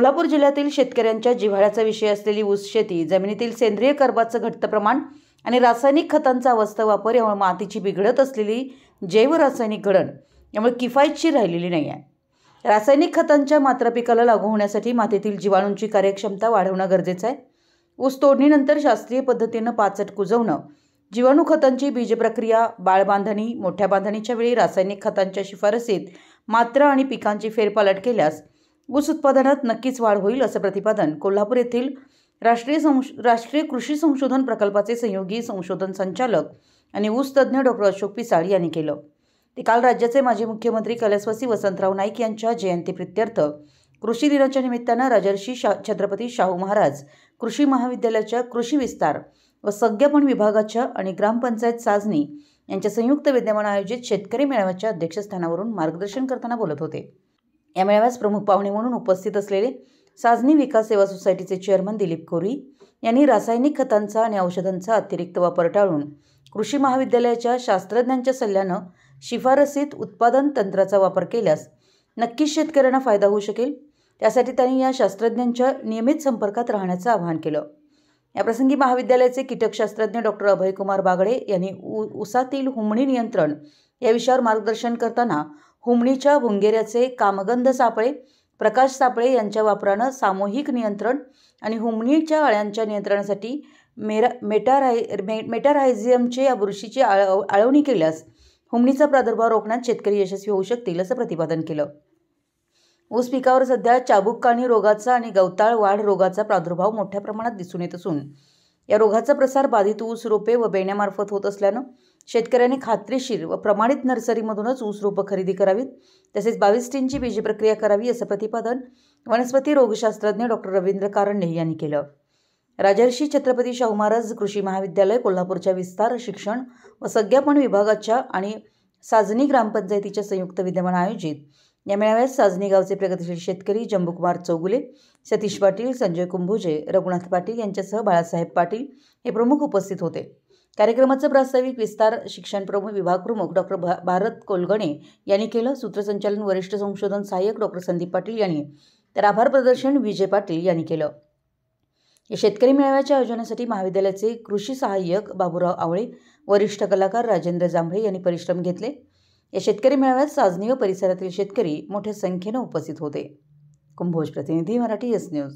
कोल्हापूर जिल्ह्यातील शेतकऱ्यांच्या जिव्हाळ्याचा विषय असलेली ऊस शेती, जमिनीतील सेंद्रिय कर्बाचं घट्ट प्रमाण आणि रासायनिक खतांचा अवस्थ वापर यामुळे मातीची बिघडत असलेली जैव रासायनिक घडण यामुळे किफायतशीर राहिलेली नाही आहे. रासायनिक खतांच्या मात्रा पिकाला लागू होण्यासाठी मातीतील जीवाणूंची कार्यक्षमता वाढवणं गरजेचं आहे. ऊस तोडणीनंतर शास्त्रीय पद्धतीनं पाचट कुजवणं, जीवाणू खतांची बीज प्रक्रिया, बाळ बांधणी, मोठ्या बांधणीच्या वेळी रासायनिक खतांच्या शिफारसीत मात्रा आणि पिकांची फेरपालट केल्यास ऊस उत्पादनात नक्कीच वाढ होईल, असं प्रतिपादन कोल्हापूर येथील राष्ट्रीय कृषी संशोधन प्रकल्पाचे सहयोगी संशोधन संचालक आणि ऊस तज्ज्ञ डॉक्टर अशोक पिसाळ यांनी केलं. ते काल राज्याचे माजी मुख्यमंत्री कैलासवासी वसंतराव नाईक यांच्या जयंतीप्रित्यर्थ कृषी दिनाच्या निमित्तानं राजर्षी छत्रपती शाहू महाराज कृषी महाविद्यालयाच्या कृषी विस्तार व संज्ञापन विभागाच्या आणि ग्रामपंचायत साजनी यांच्या संयुक्त विद्यमानं आयोजित शेतकरी मेळाव्याच्या अध्यक्षस्थानावरून मार्गदर्शन करताना बोलत होते. या मेळाव्यास प्रमुख पाहुणे म्हणून उपस्थित असलेले साजनी विकास सेवा सोसायटीचे चेअरमन दिलीप कोरी यांनी रासायनिक खतांचा आणि औषधांचा अतिरिक्त वापर टाळून कृषी महाविद्यालयाच्या शास्त्रज्ञांच्या सल्ल्यानं शिफारसीत उत्पादन तंत्राचा वापर केल्यास नक्कीच शेतकऱ्यांना फायदा होऊ शकेल. त्यासाठी त्यांनी या शास्त्रज्ञांच्या नियमित संपर्कात राहण्याचं आवाहन केलं. याप्रसंगी महाविद्यालयाचे कीटकशास्त्रज्ञ डॉक्टर अभयकुमार बागडे यांनी ऊसातील हुमणी नियंत्रण या विषयावर मार्गदर्शन करताना हुमणीच्या भुंगेऱ्याचे कामगंध सापळे, प्रकाश सापळे यांच्या वापरानं सामूहिक नियंत्रण आणि हुमणीच्या अळ्यांच्या नियंत्रणासाठी मेटारायझियमचे या बुरशीची आळवणी केल्यास हुमणीचा प्रादुर्भाव रोखण्यात शेतकरी यशस्वी होऊ शकतील, असं प्रतिपादन केलं. ऊस पिकावर सध्या चाबुककाणी रोगाचा आणि गवताळ वाढ रोगाचा प्रादुर्भाव मोठ्या प्रमाणात दिसून येत असून या रोगाचा प्रसार बाधित ऊस रोपे व बेण्यामार्फत होत असल्यानं शेतकऱ्यांनी खात्रीशीर व प्रमाणित नर्सरीमधूनच ऊस रोपं खरेदी करावीत, तसेच 22 टींची बीज प्रक्रिया करावी, असं प्रतिपादन वनस्पती रोगशास्त्रज्ञ डॉक्टर रवींद्र कारंडे यांनी केलं. राजर्षी छत्रपती शाहू महाराज कृषी महाविद्यालय कोल्हापूरच्या विस्तार, शिक्षण व संज्ञापन विभागाच्या आणि साजनी ग्रामपंचायतीच्या संयुक्त विद्यमानं आयोजित या मेळाव्यात साजनी गावचे प्रगतिशील शेतकरी जंबुकुमार चौगुले, सतीश पाटील, संजय कुंभोजे, रघुनाथ पाटील यांच्यासह बाळासाहेब पाटील हे प्रमुख उपस्थित होते. कार्यक्रमाचं प्रास्ताविक विस्तार शिक्षण प्रमुख विभाग प्रमुख डॉक्टर भारत कोलगणे यांनी केलं. सूत्रसंचालन वरिष्ठ संशोधन सहाय्यक डॉक्टर संदीप पाटील यांनी, तर आभार प्रदर्शन विजय पाटील यांनी केलं. या शेतकरी मेळाव्याच्या आयोजनासाठी महाविद्यालयाचे कृषी सहाय्यक बाबूराव आवळे, वरिष्ठ कलाकार राजेंद्र जांभळे यांनी परिश्रम घेतले. या शेतकरी मेळाव्यात साजनी व परिसरातील शेतकरी मोठ्या संख्येनं उपस्थित होते. कुंभोज प्रतिनिधी, मराठी एस न्यूज.